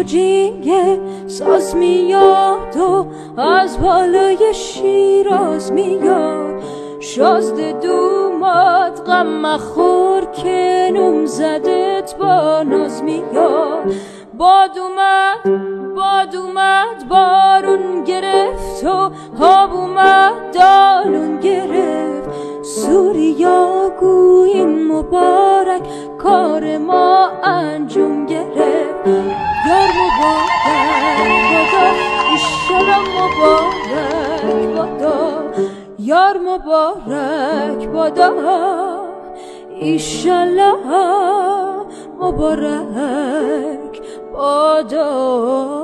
جینگه ساز میاد و از بالای شیراز میاد. شازده دوماد غم مخور که نوم زدت با ناز میاد. باد اومد بارون گرفت و آب اومد دالون گرفت. سوریا گویین مبارک کار ما انجام گرفت. یار مبارک بادا ایشالا مبارک بادا. یار مبارک بادا ایشالا مبارک بادا.